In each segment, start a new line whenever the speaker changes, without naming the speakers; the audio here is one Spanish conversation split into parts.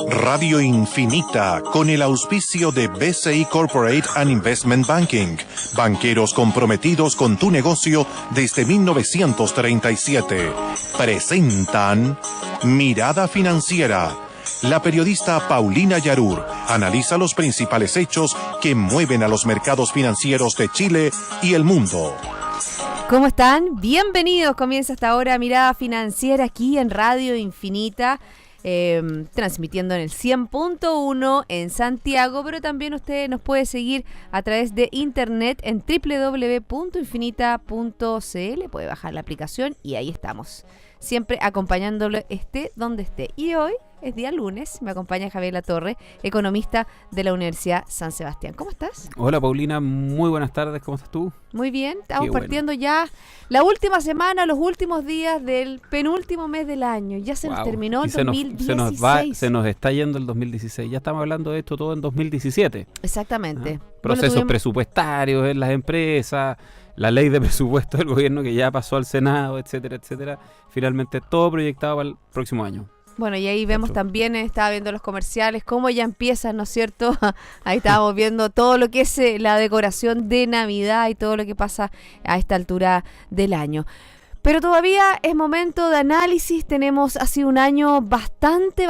Radio Infinita, con el auspicio de BCI Corporate and Investment Banking, banqueros comprometidos con tu negocio desde 1937, presentan Mirada Financiera. La periodista Paulina Yarur analiza los principales hechos que mueven a los mercados financieros de Chile y el mundo.
¿Cómo están? Bienvenidos. Comienza esta hora Mirada Financiera aquí en Radio Infinita. Transmitiendo en el 100.1 en Santiago, pero también usted nos puede seguir a través de internet en www.infinita.cl. Puede bajar la aplicación y ahí estamos, siempre acompañándole esté donde esté. Y hoy es día lunes, me acompaña Javier Latorre, economista de la Universidad San Sebastián. ¿Cómo estás?
Hola Paulina, muy buenas tardes, ¿cómo estás tú?
Muy bien, estamos partiendo ya la última semana, los últimos días del penúltimo mes del año. Ya se nos terminó el 2016.
Se nos está yendo el 2016, ya estamos hablando de esto todo en 2017.
Exactamente.
Procesos presupuestarios en las empresas, la ley de presupuesto del gobierno que ya pasó al Senado, etcétera, etcétera. Finalmente todo proyectado para el próximo año.
Bueno, y ahí vemos también, estaba viendo los comerciales, cómo ya empiezan, ¿no es cierto? Ahí estábamos viendo todo lo que es la decoración de Navidad y todo lo que pasa a esta altura del año. Pero todavía es momento de análisis. Ha sido un año bastante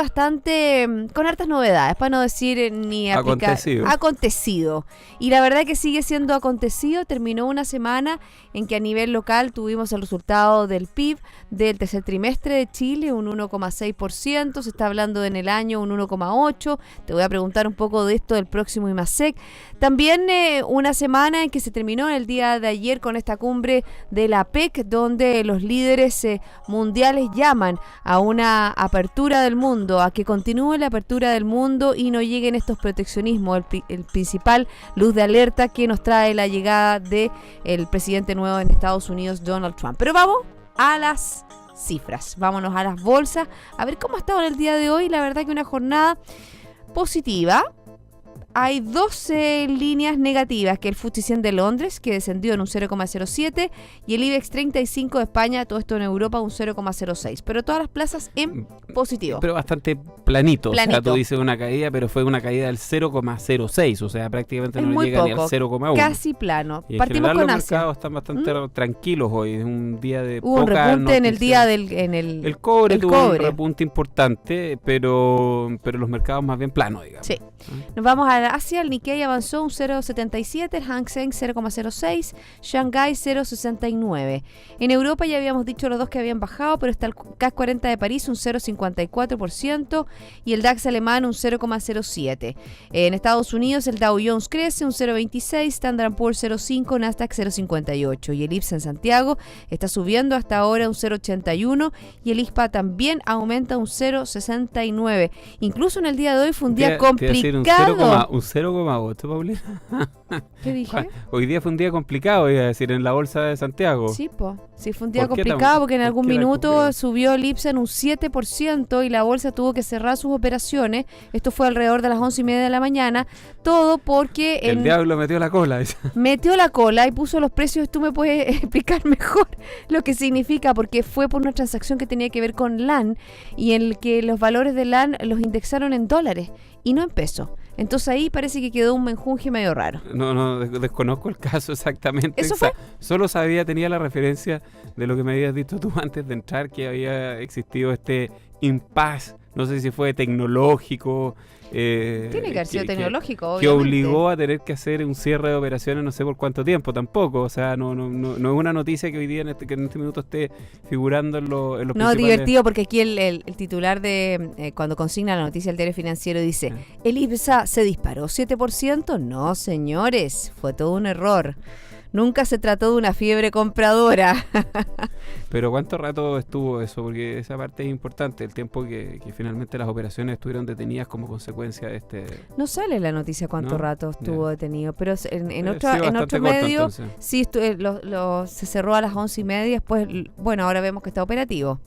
con hartas novedades, para no decir ni acontecido. Y la verdad que sigue siendo acontecido. Terminó una semana en que a nivel local tuvimos el resultado del PIB del tercer trimestre de Chile, un 1,6%. Se está hablando en el año un 1,8%. Te voy a preguntar un poco de esto del próximo IMASEC. También una semana en que se terminó el día de ayer con esta cumbre de la PEC, donde los líderes mundiales llaman a una apertura del mundo, a que continúe la apertura del mundo y no lleguen estos proteccionismos. El principal luz de alerta que nos trae la llegada de el presidente nuevo en Estados Unidos, Donald Trump. Pero vamos a las cifras, vámonos a las bolsas, a ver cómo ha estado en el día de hoy. La verdad que una jornada positiva. Hay 12 líneas negativas, que el FTSE 100 de Londres, que descendió en un 0,07, y el IBEX 35 de España, todo esto en Europa, un 0,06. Pero todas las plazas en positivo.
Pero bastante planito. O sea, tú dices una caída, pero fue una caída del 0,06, o sea, prácticamente no llega ni al 0,1.
Casi plano.
Y
partimos
general,
con
los
Asia.
mercados están bastante tranquilos hoy, es un día de
Hubo
poca
un repunte
noticia.
en el día
el cobre tuvo un repunte importante, pero los mercados más bien planos, digamos.
Sí. Nos vamos a Asia. El Nikkei avanzó un 0,77, el Hang Seng 0,06, Shanghai 0,69. En Europa ya habíamos dicho los dos que habían bajado, pero está el CAC 40 de París un 0,54% y el DAX alemán un 0,07. En Estados Unidos el Dow Jones crece un 0,26, Standard & Poor's 0,5, Nasdaq 0,58 y el IPSA en Santiago está subiendo hasta ahora un 0,81 y el ISPA también aumenta un 0,69. Incluso en el día de hoy fue un día complicado.
Un 0,8, Paulina.
¿Qué dije?
Hoy día fue un día complicado, iba a decir, en la bolsa de Santiago.
Sí, fue un día complicado porque en algún minuto subió el IPSA en un 7% y la bolsa tuvo que cerrar sus operaciones. Esto fue alrededor de las 11:30 de la mañana. Todo porque...
El diablo metió la cola.
Metió la cola y puso los precios. Tú me puedes explicar mejor lo que significa, porque fue por una transacción que tenía que ver con LAN y en el que los valores de LAN los indexaron en dólares y no en pesos. Entonces ahí parece que quedó un menjunje medio raro.
No, desconozco el caso exactamente.
¿Eso fue?
Solo tenía la referencia de lo que me habías dicho tú antes de entrar, que había existido este impasse, no sé si fue tecnológico.
Tiene que haber sido tecnológico,
que
obviamente.
obligó a tener que hacer un cierre de operaciones no sé por cuánto tiempo tampoco. O sea, no es una noticia que hoy día que en este minuto esté figurando en los principales...
Divertido, porque aquí el titular de cuando consigna la noticia del diario financiero dice: el IPSA se disparó 7%. No, señores, fue todo un error. Nunca se trató de una fiebre compradora.
Pero ¿cuánto rato estuvo eso? Porque esa parte es importante, el tiempo que finalmente las operaciones estuvieron detenidas como consecuencia de este...
No sale la noticia cuánto rato estuvo detenido, pero en otro
medio
sí se cerró a las 11:30, después, bueno, ahora vemos que está operativo.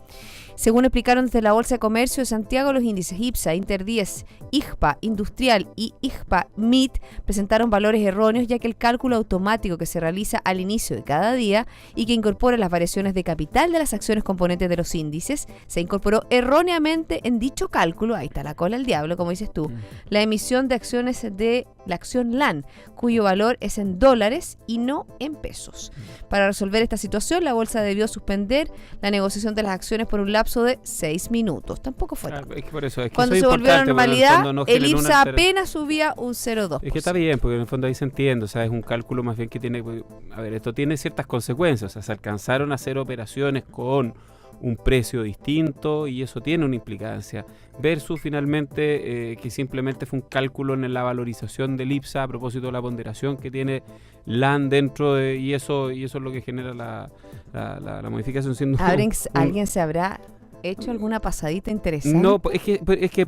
Según explicaron desde la Bolsa de Comercio de Santiago, los índices IPSA, Inter 10, IGPA Industrial y IGPA MIT presentaron valores erróneos, ya que el cálculo automático que se realiza al inicio de cada día y que incorpora las variaciones de capital de las acciones componentes de los índices se incorporó erróneamente en dicho cálculo. Ahí está la cola del diablo, como dices tú. La emisión de acciones de la acción LAN, cuyo valor es en dólares y no en pesos. Para resolver esta situación, la bolsa debió suspender la negociación de las acciones por un lapso de 6 minutos. Tampoco fue tanto.
Es que por eso, es que
cuando
eso
se
es
volvió a la
importante,
normalidad,
no
el IPSA apenas subía un 0,2%.
Es que está bien, porque en el fondo ahí se entiende, o sea, es un cálculo más bien que tiene, a ver, esto tiene ciertas consecuencias, o sea, se alcanzaron a hacer operaciones con un precio distinto y eso tiene una implicancia, versus finalmente que simplemente fue un cálculo en la valorización del IPSA a propósito de la ponderación que tiene LAN dentro de, y eso es lo que genera la modificación. Siendo
¿Alguien se habrá hecho alguna pasadita interesante?
No, es que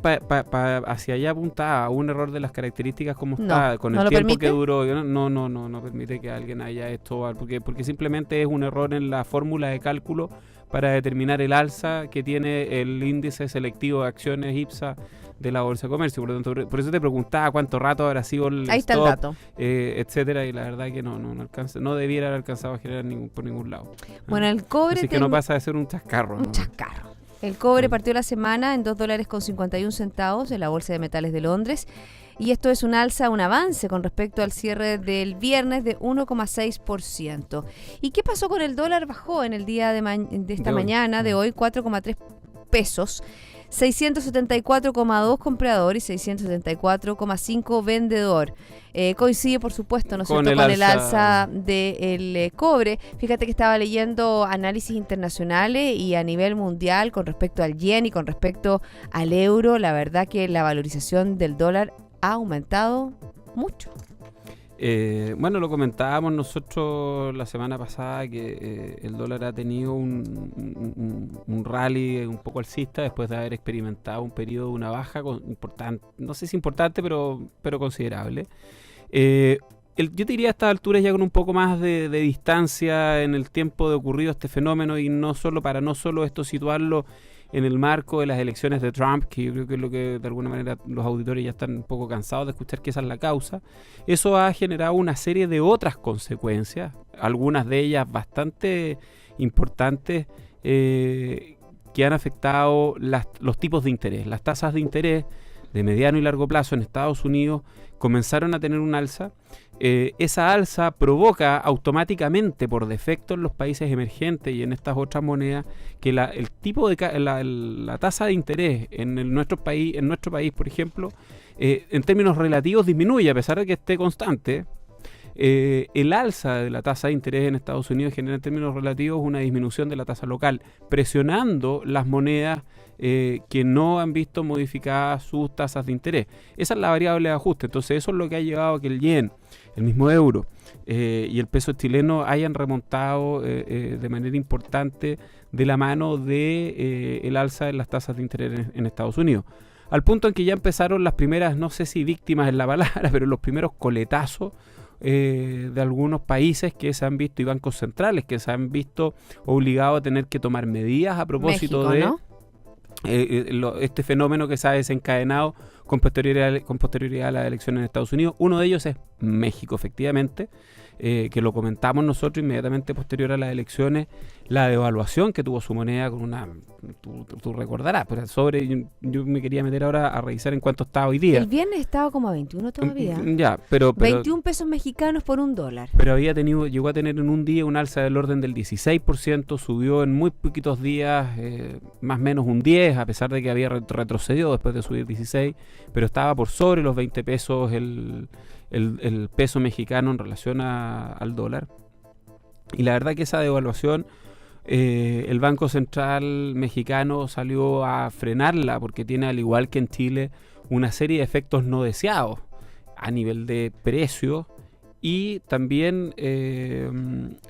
hacia allá apuntaba un error de las características como está, con el tiempo que duró. No permite que alguien haya esto, porque simplemente es un error en la fórmula de cálculo para determinar el alza que tiene el índice selectivo de acciones IPSA de la Bolsa de Comercio. Por lo tanto, por eso te preguntaba cuánto rato habrá sido el
ahí está
stop,
el dato,
etcétera, y la verdad que no debiera haber alcanzado a generar por ningún lado.
Bueno, el cobre...
Así que no pasa de ser un chascarro.
Un chascarro. El cobre partió la semana en $2.51 en la Bolsa de Metales de Londres, y esto es un avance con respecto al cierre del viernes de 1,6%. ¿Y qué pasó con el dólar? Bajó en el día de esta mañana, de hoy, 4,3 pesos. 674,2 comprador y 674,5 vendedor. Coincide, por supuesto, ¿no es cierto?, con el alza del cobre. Fíjate que estaba leyendo análisis internacionales y a nivel mundial con respecto al yen y con respecto al euro. La verdad que la valorización del dólar ha aumentado mucho.
Bueno, lo comentábamos nosotros la semana pasada que el dólar ha tenido un rally un poco alcista después de haber experimentado un periodo de una baja importante, no sé si importante, pero considerable. Yo diría a estas alturas ya con un poco más de distancia en el tiempo de ocurrido este fenómeno, y no solo esto situarlo en el marco de las elecciones de Trump, que yo creo que es lo que de alguna manera los auditores ya están un poco cansados de escuchar que esa es la causa. Eso ha generado una serie de otras consecuencias, algunas de ellas bastante importantes, que han afectado los tipos de interés. Las tasas de interés de mediano y largo plazo en Estados Unidos comenzaron a tener un alza. Esa alza provoca automáticamente, por defecto en los países emergentes y en estas otras monedas, que la tasa de interés en nuestro país, por ejemplo, en términos relativos disminuye, a pesar de que esté constante. El alza de la tasa de interés en Estados Unidos genera en términos relativos una disminución de la tasa local, presionando las monedas que no han visto modificadas sus tasas de interés. Esa es la variable de ajuste. Entonces eso es lo que ha llevado a que el yen, el mismo euro y el peso chileno hayan remontado de manera importante de la mano de el alza en las tasas de interés en Estados Unidos. Al punto en que ya empezaron las primeras, no sé si víctimas es la palabra, pero los primeros coletazos de algunos países que se han visto, y bancos centrales que se han visto obligados a tener que tomar medidas a propósito
México,
de este fenómeno que se ha desencadenado con posterioridad a las elecciones en Estados Unidos. Uno de ellos es México, efectivamente, que lo comentamos nosotros inmediatamente posterior a las elecciones, la devaluación que tuvo su moneda con una... Tú recordarás, pero yo me quería meter ahora a revisar en cuánto está hoy día.
El viernes estaba como a 21 todavía.
Ya, pero
21 pesos mexicanos por $1.
Pero llegó a tener en un día un alza del orden del 16%, subió en muy poquitos días, más o menos un 10%, a pesar de que había retrocedido después de subir 16%, pero estaba por sobre los 20 pesos el peso mexicano en relación al dólar. Y la verdad que esa devaluación, el Banco Central mexicano salió a frenarla porque tiene, al igual que en Chile, una serie de efectos no deseados a nivel de precios, y también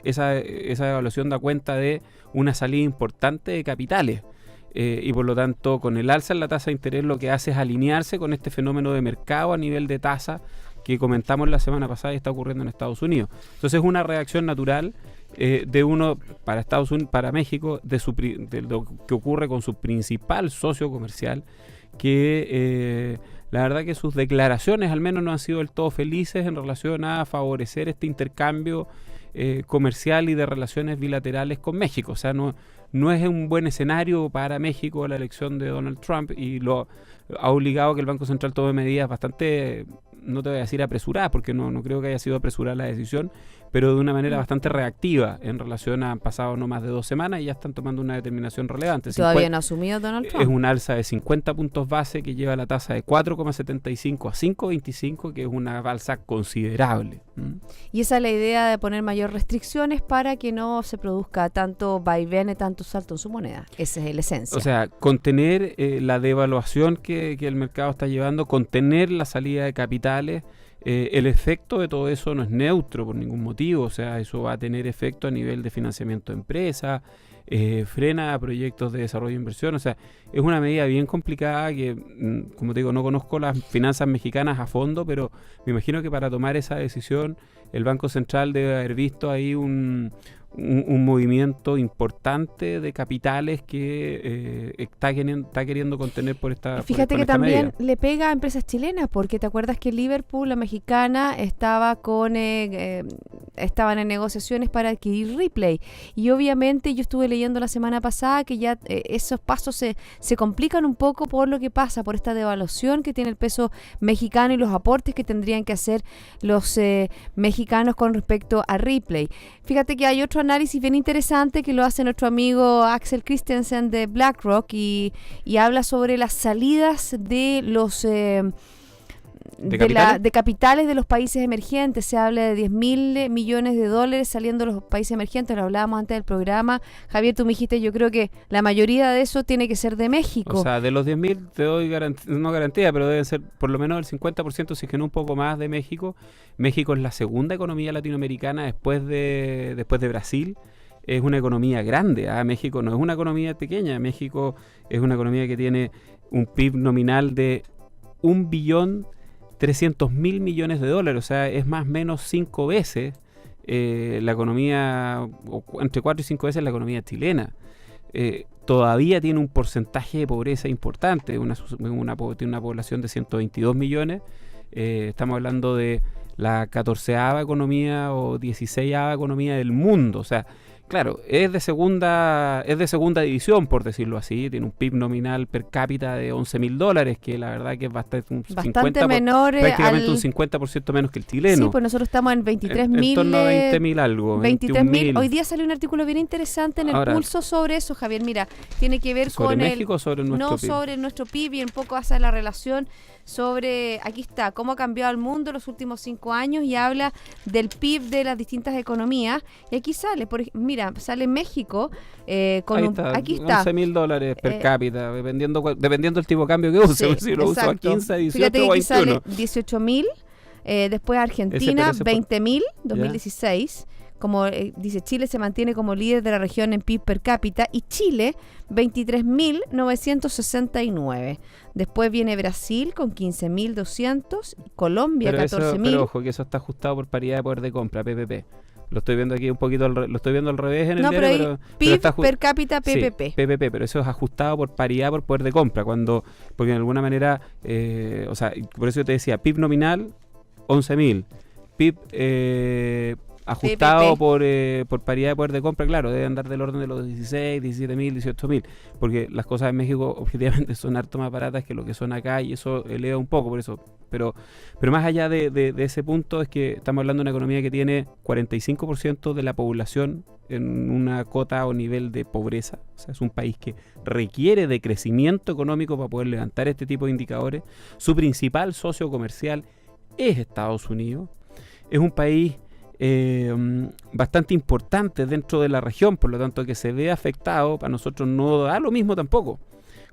esa devaluación da cuenta de una salida importante de capitales. Y por lo tanto, con el alza en la tasa de interés, lo que hace es alinearse con este fenómeno de mercado a nivel de tasa que comentamos la semana pasada y está ocurriendo en Estados Unidos. Entonces es una reacción natural de uno para Estados Unidos, para México, de lo que ocurre con su principal socio comercial, que la verdad que sus declaraciones al menos no han sido del todo felices en relación a favorecer este intercambio comercial y de relaciones bilaterales con México. O sea, no es un buen escenario para México la elección de Donald Trump, y lo ha obligado a que el Banco Central tome medidas bastante, no te voy a decir apresuradas, porque no creo que haya sido apresurada la decisión, pero de una manera bastante reactiva en relación a han pasado no más de 2 semanas y ya están tomando una determinación relevante.
¿Todavía no ha asumido Donald Trump?
Es un alza de 50 puntos base que lleva la tasa de 4,75 a 5,25, que es una alza considerable.
Y esa es la idea de poner mayor restricciones para que no se produzca tanto vaivén y tanto salto en su moneda. Esa es la esencia.
O sea, contener la devaluación que el mercado está llevando, contener la salida de capitales. El efecto de todo eso no es neutro por ningún motivo. O sea, eso va a tener efecto a nivel de financiamiento de empresas, frena a proyectos de desarrollo e inversión. O sea, es una medida bien complicada que, como te digo, no conozco las finanzas mexicanas a fondo, pero me imagino que para tomar esa decisión el Banco Central debe haber visto ahí un movimiento importante de capitales que está queriendo contener por esta
Fíjate
por
que
esta
también
medida.
le pega a empresas chilenas, porque te acuerdas que Liverpool, la mexicana, estaban en negociaciones para adquirir Ripley, y obviamente yo estuve leyendo la semana pasada que ya esos pasos se complican un poco por lo que pasa, por esta devaluación que tiene el peso mexicano y los aportes que tendrían que hacer los mexicanos con respecto a Ripley. Fíjate que hay otro análisis bien interesante que lo hace nuestro amigo Axel Christensen de BlackRock, y habla sobre las salidas de los de capitales de los países emergentes. Se habla de 10.000 millones de dólares saliendo de los países emergentes. Lo hablábamos antes del programa. Javier, tú me dijiste, yo creo que la mayoría de eso tiene que ser de México.
O sea, de los 10.000 te doy no garantía, pero deben ser por lo menos el 50%, si es que no un poco más, de México. México es la segunda economía latinoamericana después de Brasil. Es una economía grande. México no es una economía pequeña. México es una economía que tiene un PIB nominal de 1.300.000 millones de dólares. O sea, es más o menos 5 veces la economía, entre 4 y 5 veces la economía chilena. Todavía tiene un porcentaje de pobreza importante. Tiene una población de 122 millones. Estamos hablando de la 14ª economía o 16ª economía del mundo. O sea, claro, es de segunda división, por decirlo así. Tiene un PIB nominal per cápita de $11.000, que la verdad que es bastante
menor,
prácticamente un 50% menos que el chileno.
Sí, pues nosotros estamos en 23.000.
En torno a 20.000 algo.
23.000. Hoy día salió un artículo bien interesante en el Pulso sobre eso, Javier. Mira, tiene que ver
¿sobre
con
México o sobre nuestro PIB?
Sobre nuestro PIB, y un poco hace la relación sobre, aquí está, cómo ha cambiado el mundo en los últimos 5 años, y habla del PIB de las distintas economías. Y aquí sale, mira, sale México con aquí está.
$11.000 per cápita, dependiendo del tipo de cambio que use.
Sí,
si lo uso a 15, 18
Fíjate
o
que
21.
Sale 18.000, después Argentina 20.000, 2016. Como dice, Chile se mantiene como líder de la región en PIB per cápita, y Chile 23.969. Después viene Brasil con 15.200, Colombia 14.000.
Pero ojo, que eso está ajustado por paridad de poder de compra, PPP. Lo estoy viendo aquí un poquito, lo estoy viendo al revés en el diario, pero
PIB
está
per cápita, PPP.
Sí, PPP, pero eso es ajustado por paridad por poder de compra, porque de alguna manera, o sea, por eso yo te decía, PIB nominal 11.000, PIB ajustado por paridad de poder de compra, claro, debe andar del orden de los 16, 17.000, 18.000, porque las cosas en México objetivamente son harto más baratas que lo que son acá, y eso eleva un poco, por eso. Pero más allá de ese punto, es que estamos hablando de una economía que tiene 45% de la población en una cota o nivel de pobreza. O sea, es un país que requiere de crecimiento económico para poder levantar este tipo de indicadores. Su principal socio comercial es Estados Unidos. Es un país bastante importante dentro de la región, por lo tanto que se ve afectado para nosotros no da lo mismo tampoco.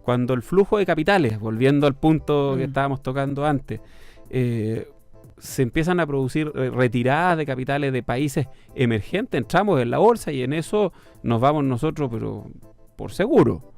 Cuando el flujo de capitales, volviendo al punto que estábamos tocando antes, se empiezan a producir retiradas de capitales de países emergentes, entramos en la bolsa y en eso nos vamos nosotros, pero por seguro.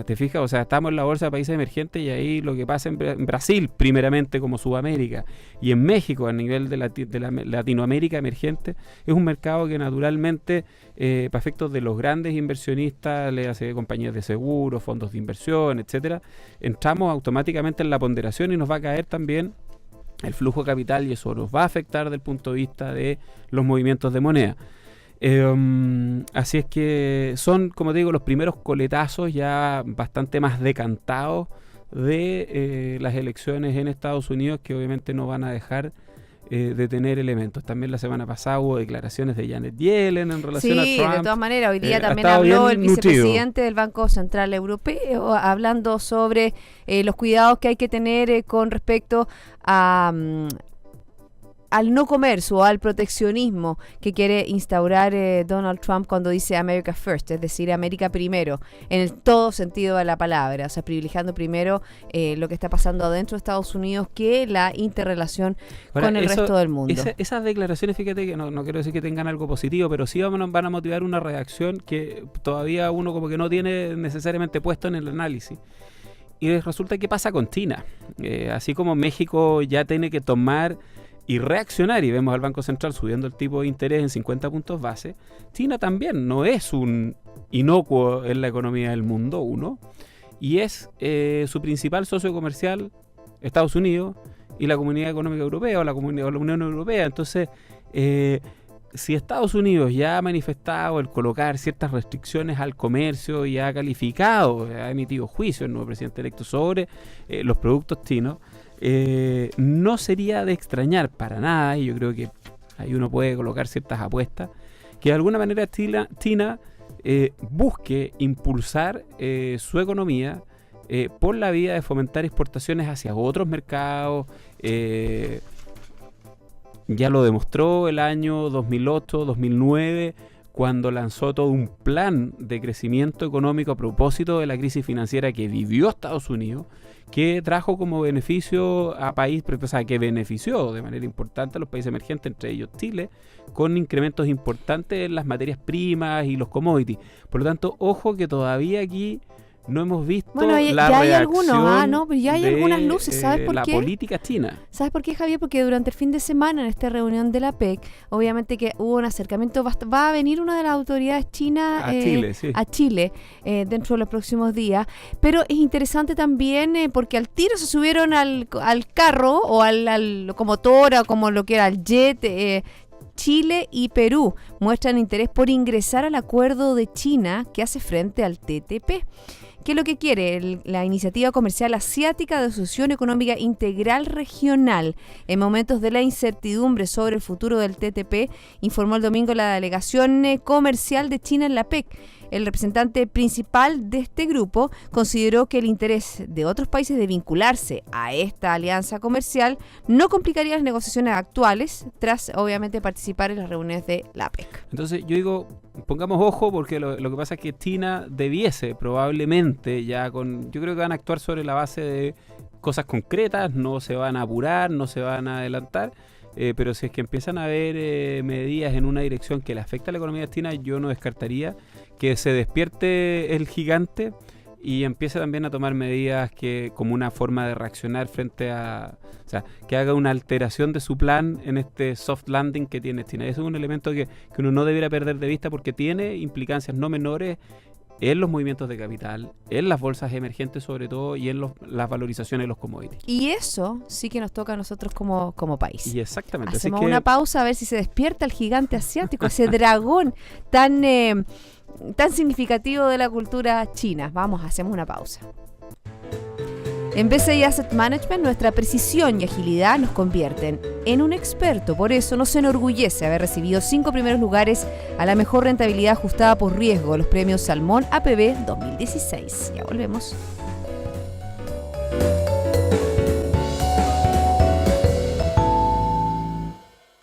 ¿Te fijas? O sea, estamos en la bolsa de países emergentes y ahí lo que pasa en Brasil, primeramente como Sudamérica, y en México a nivel de Latinoamérica emergente, es un mercado que naturalmente, para efectos de los grandes inversionistas, le hace compañías de seguros, fondos de inversión, etcétera, entramos automáticamente en la ponderación y nos va a caer también el flujo de capital y eso nos va a afectar desde el punto de vista de los movimientos de moneda. Así es que son, como te digo, los primeros coletazos ya bastante más decantados de las elecciones en Estados Unidos, que obviamente no van a dejar de tener elementos. También la semana pasada hubo declaraciones de Janet Yellen en relación a Trump.
Sí, de todas maneras, hoy día también
ha
habló el
nutrido.
vicepresidente del Banco Central Europeo, hablando sobre los cuidados que hay que tener con respecto a al no comercio o al proteccionismo que quiere instaurar Donald Trump cuando dice America First, es decir, América primero, en el todo sentido de la palabra, o sea, privilegiando primero lo que está pasando adentro de Estados Unidos que la interrelación con el resto del mundo.
Esas declaraciones, fíjate que no quiero decir que tengan algo positivo, pero sí van a motivar una reacción que todavía uno como que no tiene necesariamente puesto en el análisis. Y resulta que pasa con China. Así como México ya tiene que tomar y reaccionar, y vemos al Banco Central subiendo el tipo de interés en 50 puntos base, China también no es un inocuo en la economía del mundo, y es su principal socio comercial, Estados Unidos, y la Comunidad Económica Europea, o la Unión Europea. Entonces, si Estados Unidos ya ha manifestado el colocar ciertas restricciones al comercio y ha calificado, ha emitido juicio el nuevo presidente electo sobre los productos chinos, no sería de extrañar para nada, y yo creo que ahí uno puede colocar ciertas apuestas, que de alguna manera China busque impulsar su economía por la vía de fomentar exportaciones hacia otros mercados. Ya lo demostró el año 2008, 2009, cuando lanzó todo un plan de crecimiento económico a propósito de la crisis financiera que vivió Estados Unidos, que trajo como beneficio a país, o sea, que benefició de manera importante a los países emergentes, entre ellos Chile, con incrementos importantes en las materias primas y los commodities. Por lo tanto, ojo que todavía aquí no hemos visto la
ya hay
reacción
algunos, pero ya hay algunas luces, ¿sabes por qué?
La política china.
¿Sabes por qué, Javier? Porque durante el fin de semana, en esta reunión de la PEC, obviamente que hubo un acercamiento, va a venir una de las autoridades chinas a Chile dentro de los próximos días, pero es interesante también porque al tiro se subieron al carro o al locomotora o como lo que era el jet. Chile y Perú muestran interés por ingresar al acuerdo de China que hace frente al TTP. ¿Qué es lo que quiere? La Iniciativa Comercial Asiática de Asociación Económica Integral Regional. En momentos de la incertidumbre sobre el futuro del TTP, informó el domingo la delegación comercial de China en la PEC. El representante principal de este grupo consideró que el interés de otros países de vincularse a esta alianza comercial no complicaría las negociaciones actuales, tras obviamente participar en las reuniones de la PEC.
Entonces yo digo, pongamos ojo, porque lo que pasa es que China debiese probablemente yo creo que van a actuar sobre la base de cosas concretas, no se van a apurar, no se van a adelantar. Pero si es que empiezan a haber medidas en una dirección que le afecta a la economía china, yo no descartaría que se despierte el gigante y empiece también a tomar medidas que como una forma de reaccionar frente a... O sea, que haga una alteración de su plan en este soft landing que tiene China. Eso es un elemento que uno no debería perder de vista porque tiene implicancias no menores en los movimientos de capital, en las bolsas emergentes sobre todo, y en las valorizaciones de los commodities.
Y eso sí que nos toca a nosotros como país.
Y exactamente.
Hacemos una pausa a ver si se despierta el gigante asiático, ese dragón tan significativo de la cultura china. Vamos, hacemos una pausa. En BCI Asset Management, nuestra precisión y agilidad nos convierten en un experto. Por eso nos enorgullece haber recibido 5 primeros lugares a la mejor rentabilidad ajustada por riesgo, los premios Salmón APB 2016. Ya volvemos.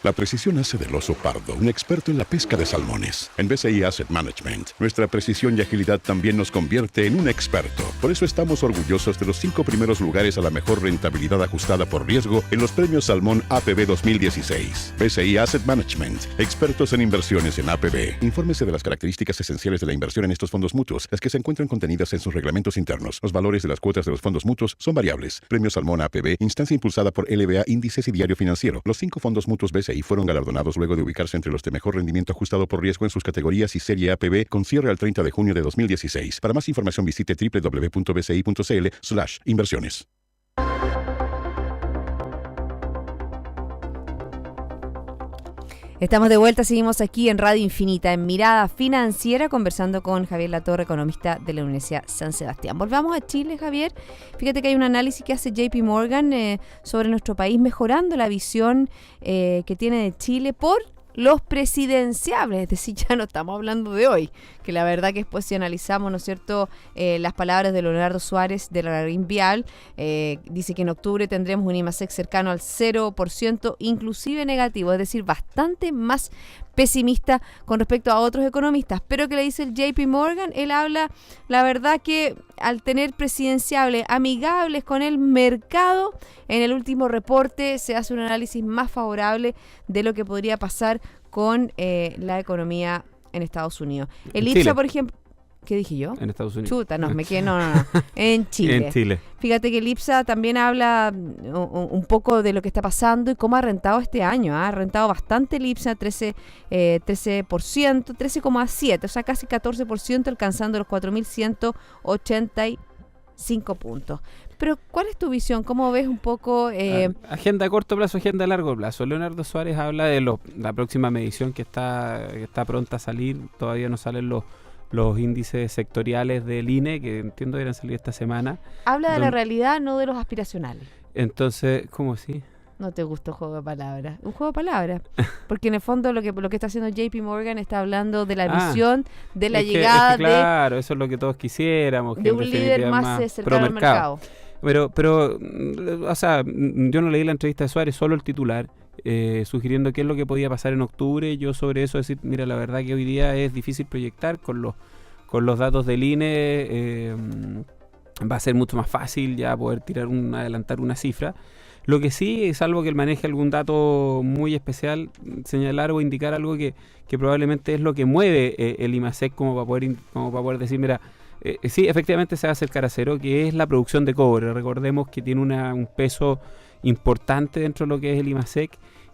La precisión hace del oso pardo un experto en la pesca de salmones. En BCI Asset Management, nuestra precisión y agilidad también nos convierte en un experto. Por eso estamos orgullosos de los 5 primeros lugares a la mejor rentabilidad ajustada por riesgo en los premios Salmón APB 2016. BCI Asset Management, expertos en inversiones en APB. Infórmese de las características esenciales de la inversión en estos fondos mutuos, las que se encuentran contenidas en sus reglamentos internos. Los valores de las cuotas de los fondos mutuos son variables. Premio Salmón APB, instancia impulsada por LBA Índices y Diario Financiero. Los 5 fondos mutuos BCI fueron galardonados luego de ubicarse entre los de mejor rendimiento ajustado por riesgo en sus categorías y serie APB con cierre al 30 de junio de 2016. Para más información visite www.bci.cl/inversiones.
Estamos de vuelta, seguimos aquí en Radio Infinita, en Mirada Financiera, conversando con Javier Latorre, economista de la Universidad San Sebastián. Volvamos a Chile, Javier. Fíjate que hay un análisis que hace JP Morgan sobre nuestro país, mejorando la visión que tiene de Chile por los presidenciables, es decir, ya no estamos hablando de hoy, que la verdad que después si analizamos, ¿no es cierto?, las palabras de Leonardo Suárez de la Vial, dice que en octubre tendremos un IMASEC cercano al 0%, inclusive negativo, es decir, bastante más pesimista con respecto a otros economistas. Pero que le dice el JP Morgan, él habla, la verdad que al tener presidenciables amigables con el mercado, en el último reporte se hace un análisis más favorable de lo que podría pasar con la economía en Estados Unidos. El IPSA, por ejemplo, ¿qué dije yo?
En Estados Unidos.
Chuta, no, me quedé, no. En Chile.
En Chile.
Fíjate que el IPSA también habla un poco de lo que está pasando y cómo ha rentado este año. Ha rentado bastante el IPSA, 13,7%, o sea, casi 14%, alcanzando los 4.185 puntos. Pero, ¿cuál es tu visión? ¿Cómo ves un poco?
Agenda a corto plazo, agenda a largo plazo. Leonardo Suárez habla de la próxima medición que está pronta a salir. Todavía no salen los índices sectoriales del INE, que entiendo deberían salir esta semana.
Habla de la realidad, no de los aspiracionales.
Entonces, ¿cómo así?
No te gustó el juego de palabras. Un juego de palabras. Porque en el fondo lo que está haciendo JP Morgan está hablando de la visión de la llegada
claro, eso es lo que todos quisiéramos.
De un líder más cercano al mercado.
Pero, o sea, yo no leí la entrevista de Suárez, solo el titular, sugiriendo qué es lo que podía pasar en octubre. Yo sobre eso decir, mira, la verdad que hoy día es difícil proyectar con los datos del INE. Va a ser mucho más fácil ya poder adelantar una cifra. Lo que sí, salvo que él maneje algún dato muy especial, señalar o indicar algo que probablemente es lo que mueve el IMASEC como para poder decir, mira, sí, efectivamente se va a acercar a cero, que es la producción de cobre. Recordemos que tiene un peso importante dentro de lo que es el IMASEC,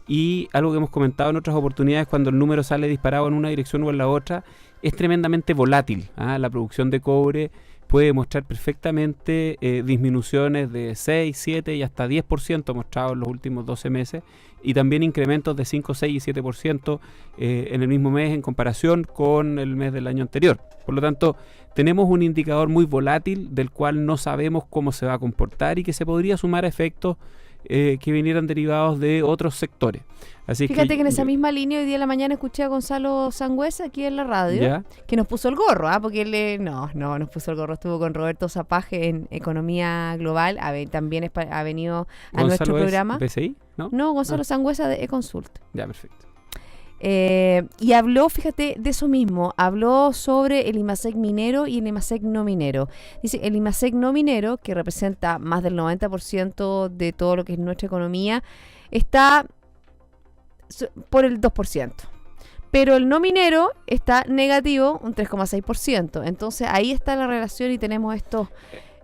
y algo que hemos comentado en otras oportunidades, cuando el número sale disparado en una dirección o en la otra, es tremendamente volátil. La producción de cobre puede mostrar perfectamente disminuciones de 6, 7 y hasta 10% mostrados en los últimos 12 meses, y también incrementos de 5, 6 y 7% en el mismo mes en comparación con el mes del año anterior. Por lo tanto, tenemos un indicador muy volátil del cual no sabemos cómo se va a comportar y que se podría sumar a efectos que vinieran derivados de otros sectores. Así
Fíjate que en esa misma línea hoy día en la mañana escuché a Gonzalo Sangüesa aquí en la radio,
¿ya?
Que nos puso el gorro, porque él no nos puso el gorro, estuvo con Roberto Zapaje en Economía Global, también ha venido a nuestro programa.
¿BCI?
No, Gonzalo Sangüesa de eConsult.
Ya, perfecto.
Y habló, fíjate, de eso mismo, habló sobre el IMASEC minero y el IMASEC no minero. Dice, el IMASEC no minero, que representa más del 90% de todo lo que es nuestra economía, está por el 2%. Pero el no minero está negativo, un 3,6%. Entonces ahí está la relación y tenemos estos...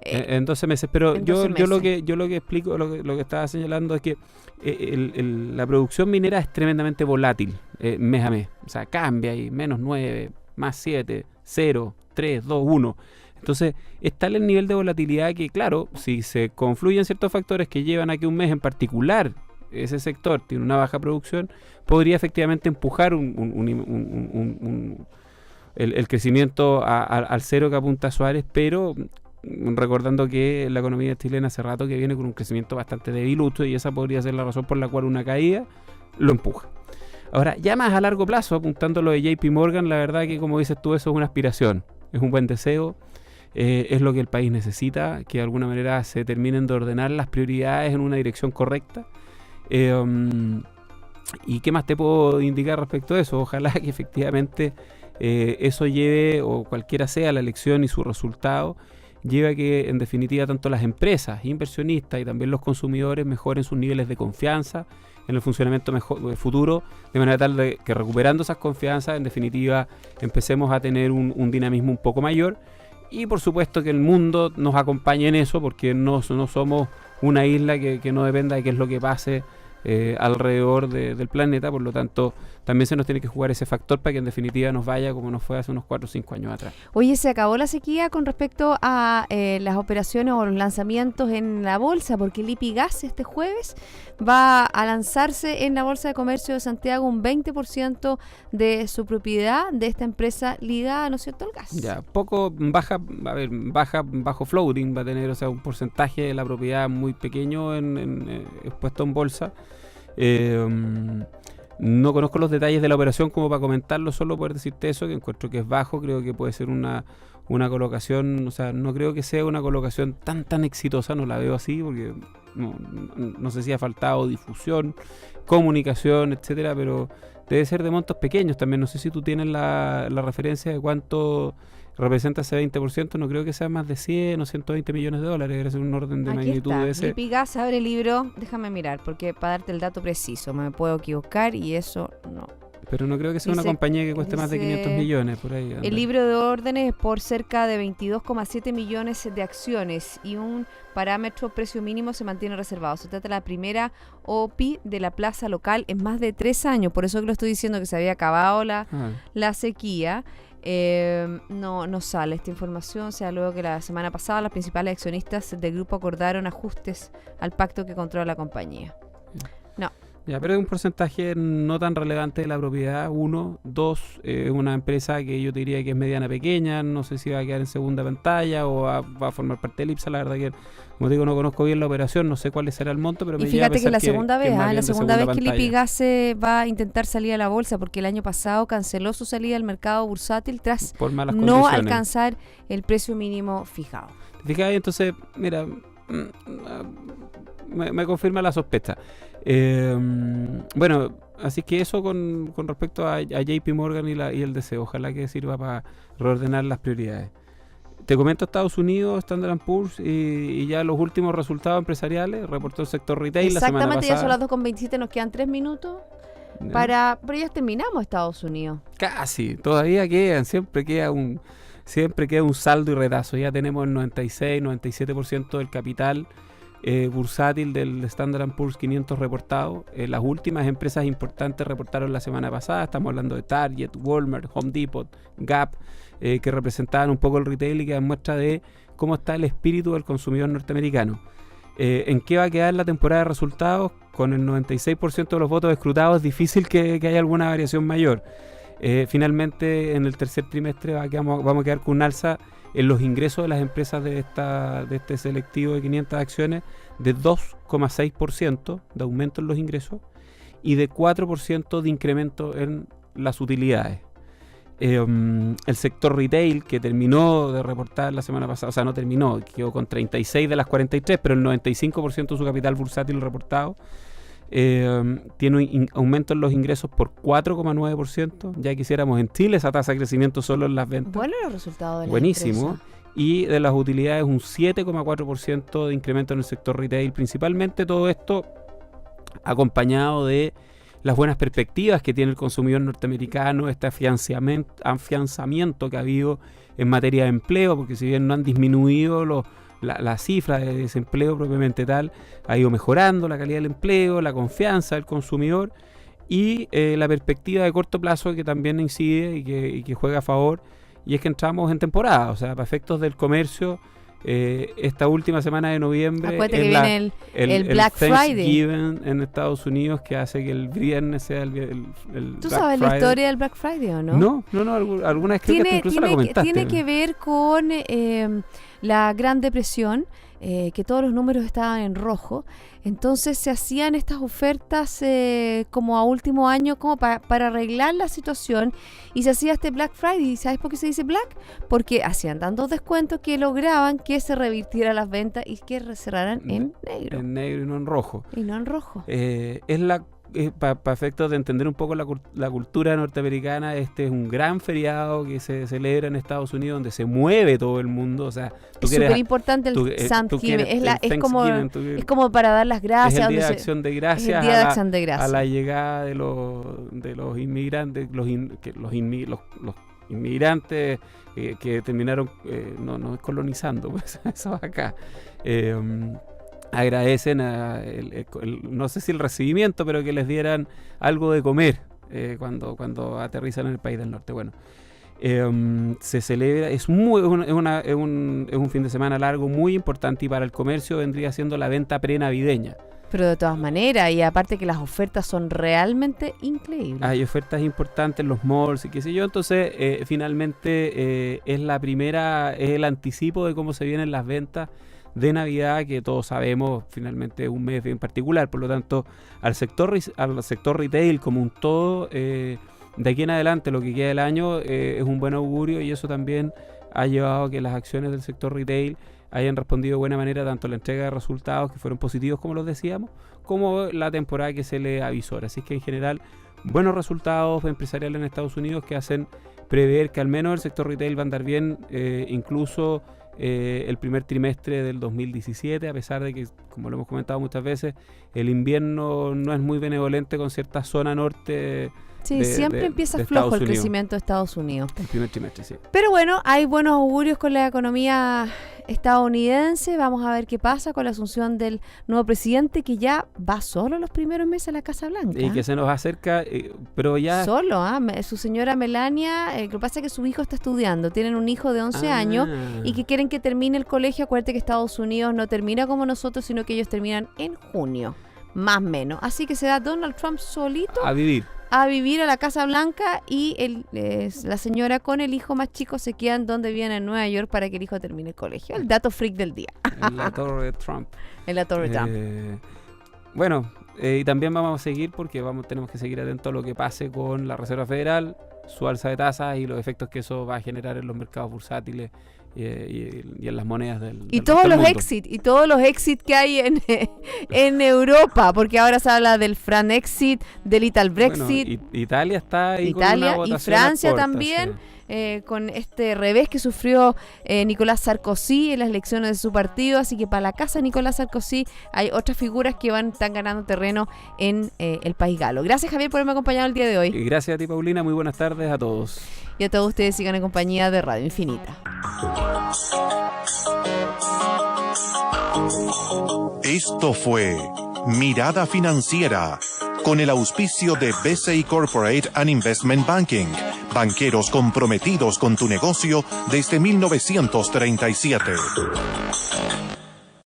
en 12 meses, pero yo lo que explico, lo que estaba señalando es que la producción minera es tremendamente volátil mes a mes, o sea, cambia y menos 9, más 7, 0, 3, 2, 1. Entonces, es tal el nivel de volatilidad que, claro, si se confluyen ciertos factores que llevan a que un mes en particular ese sector tiene una baja producción, podría efectivamente empujar el crecimiento al cero que apunta Suárez, pero recordando que la economía chilena hace rato que viene con un crecimiento bastante debilucho, y esa podría ser la razón por la cual una caída lo empuja. Ahora, ya más a largo plazo, apuntando lo de JP Morgan, la verdad que, como dices tú, eso es una aspiración, es un buen deseo, es lo que el país necesita, que de alguna manera se terminen de ordenar las prioridades en una dirección correcta. ¿Y qué más te puedo indicar respecto a eso? Ojalá que efectivamente eso lleve, o cualquiera sea la elección y su resultado, lleve a que en definitiva tanto las empresas, inversionistas y también los consumidores mejoren sus niveles de confianza en el funcionamiento futuro, de manera tal de que recuperando esas confianzas, en definitiva, empecemos a tener un dinamismo un poco mayor. Y por supuesto que el mundo nos acompañe en eso, porque no somos una isla que no dependa de qué es lo que pase alrededor del planeta. Por lo tanto, también se nos tiene que jugar ese factor para que en definitiva nos vaya como nos fue hace unos 4 o 5 años atrás.
Oye, ¿se acabó la sequía con respecto a las operaciones o los lanzamientos en la bolsa? Porque Lipigas este jueves va a lanzarse en la Bolsa de Comercio de Santiago un 20% de su propiedad de esta empresa ligada, ¿no es cierto?, al gas.
Ya, bajo floating va a tener, o sea, un porcentaje de la propiedad muy pequeño expuesto en bolsa. No conozco los detalles de la operación como para comentarlo, solo poder decirte eso, que encuentro que es bajo. Creo que puede ser una colocación, o sea, no creo que sea una colocación tan exitosa, no la veo así, porque no sé si ha faltado difusión, comunicación, etcétera, pero debe ser de montos pequeños también. No sé si tú tienes la referencia de cuánto representa ese 20%, no creo que sea más de 100 o 120 millones de dólares, debe ser un orden de magnitud de ese.
Lipigas abre el libro, déjame mirar, porque para darte el dato preciso, me puedo equivocar y eso no.
Pero no creo que sea una compañía que cueste más de 500 millones, por ahí.
El libro de órdenes es por cerca de 22,7 millones de acciones y un parámetro precio mínimo se mantiene reservado. Se trata de la primera OPI de la plaza local en más de 3 años, por eso que lo estoy diciendo, que se había acabado la sequía. No sale esta información, o sea, luego que la semana pasada las principales accionistas del grupo acordaron ajustes al pacto que controla la compañía. No.
Ya, pero es un porcentaje no tan relevante de la propiedad, 1. 2, una empresa que yo te diría que es mediana pequeña, no sé si va a quedar en segunda pantalla o va a formar parte del IPSA. La verdad que, como digo, no conozco bien la operación, no sé cuál será el monto, pero
y fíjate que la segunda vez que Lipigas va a intentar salir a la bolsa, porque el año pasado canceló su salida al mercado bursátil tras no alcanzar el precio mínimo fijado.
Fíjate, entonces, mira, me confirma la sospecha. Bueno, así que eso con respecto a JP Morgan y el DCE, ojalá que sirva para reordenar las prioridades. Te comento Estados Unidos, Standard & Poor's y ya los últimos resultados empresariales, reportó el sector retail la semana pasada.
Exactamente, ya son las 2:27, nos quedan 3 minutos pero ya terminamos Estados Unidos.
Casi, todavía quedan, siempre queda un saldo y retazo. Ya tenemos el 96-97% del capital bursátil del Standard & Poor's 500 reportado. Las últimas empresas importantes reportaron la semana pasada, estamos hablando de Target, Walmart, Home Depot, Gap, que representaban un poco el retail y que dan muestra de cómo está el espíritu del consumidor norteamericano. ¿En qué va a quedar la temporada de resultados? Con el 96% de los votos escrutados es difícil que haya alguna variación mayor. Finalmente, en el tercer trimestre vamos a quedar con un alza en los ingresos de las empresas de este selectivo de 500 acciones de 2,6% de aumento en los ingresos y de 4% de incremento en las utilidades. El sector retail, que terminó de reportar la semana pasada, o sea, no terminó, quedó con 36 de las 43, pero el 95% de su capital bursátil reportado, tiene un aumento en los ingresos por 4,9%. Ya quisiéramos en Chile esa tasa de crecimiento solo en las ventas.
Bueno, los resultados de la
buenísimo.
empresa.
Y de las utilidades un 7,4% de incremento en el sector retail. Principalmente todo esto acompañado de las buenas perspectivas que tiene el consumidor norteamericano, este afianzamiento que ha habido en materia de empleo, porque si bien no han disminuido la cifra de desempleo propiamente tal, ha ido mejorando la calidad del empleo, la confianza del consumidor y la perspectiva de corto plazo que también incide y que juega a favor, y es que entramos en temporada, o sea, para efectos del comercio, esta última semana de noviembre
acuérdate que viene el Black Friday
en Estados Unidos, que hace que el viernes sea el
¿Tú
Black
sabes
Friday.
La historia del Black Friday o no?
No, alguna vez creo que incluso la comentaste.
Tiene que ver con la Gran Depresión, que todos los números estaban en rojo, entonces se hacían estas ofertas como a último año como para arreglar la situación, y se hacía este Black Friday. ¿Sabes por qué se dice Black? Porque hacían tantos descuentos que lograban que se revirtieran las ventas y que cerraran en negro.
En negro y no en rojo.
Y no en rojo.
Es la para efectos de entender un poco la cultura norteamericana, este es un gran feriado que se celebra en Estados Unidos, donde se mueve todo el mundo. O sea,
es súper importante el Thanksgiving. Es como para dar las gracias.
Es el Día de Acción de Gracias.
Es el Día de Acción de Gracias.
A la llegada de los inmigrantes, los inmigrantes que terminaron no colonizando, pues eso acá. Agradecen no sé si el recibimiento, pero que les dieran algo de comer cuando aterrizan en el país del norte. Bueno, se celebra, es un fin de semana largo muy importante, y para el comercio vendría siendo la venta prenavideña.
Pero de todas maneras, y aparte que las ofertas son realmente increíbles.
Hay ofertas importantes en los malls y qué sé yo. Entonces, finalmente es el anticipo de cómo se vienen las ventas de Navidad, que todos sabemos, finalmente es un mes bien particular. Por lo tanto, al sector retail como un todo, de aquí en adelante, lo que queda del año, es un buen augurio, y eso también ha llevado a que las acciones del sector retail hayan respondido de buena manera, tanto la entrega de resultados, que fueron positivos, como los decíamos, como la temporada que se le avisora. Así que en general, buenos resultados empresariales en Estados Unidos que hacen prever que al menos el sector retail va a andar bien, incluso el primer trimestre del 2017, a pesar de que, como lo hemos comentado muchas veces, el invierno no es muy benevolente con cierta zona norte.
Sí, siempre empieza flojo el crecimiento de Estados Unidos.
El primer trimestre, sí.
Pero bueno, hay buenos augurios con la economía estadounidense. Vamos a ver qué pasa con la asunción del nuevo presidente, que ya va solo los primeros meses a la Casa Blanca.
Y que se nos acerca, pero ya...
Solo, su señora Melania, lo que pasa es que su hijo está estudiando. Tienen un hijo de 11 años y que quieren que termine el colegio. Acuérdate que Estados Unidos no termina como nosotros, sino que ellos terminan en junio, más o menos. Así que se da Donald Trump solito a vivir a la Casa Blanca, y la señora con el hijo más chico se quedan donde viven, en Nueva York, para que el hijo termine el colegio. El dato freak del día.
En la Torre Trump.
En la Torre Trump.
Bueno, y también vamos a seguir, porque tenemos que seguir atentos a lo que pase con la Reserva Federal, su alza de tasas y los efectos que eso va a generar en los mercados bursátiles y en las monedas del
y todos los exit que hay en Europa, porque ahora se habla del Fran exit, del Ital Brexit.
Bueno, Italia está ahí,
Italia,
con una votación
y Francia
a puertas,
también,
sí.
Con este revés que sufrió Nicolás Sarkozy en las elecciones de su partido. Así que para la casa de Nicolás Sarkozy hay otras figuras que están ganando terreno en el país galo. Gracias, Javier, por haberme acompañado el día de hoy.
Y gracias a ti, Paulina. Muy buenas tardes a todos.
Y a todos ustedes, sigan en compañía de Radio Infinita.
Esto fue Mirada Financiera, con el auspicio de BCI Corporate and Investment Banking, banqueros comprometidos con tu negocio desde 1937.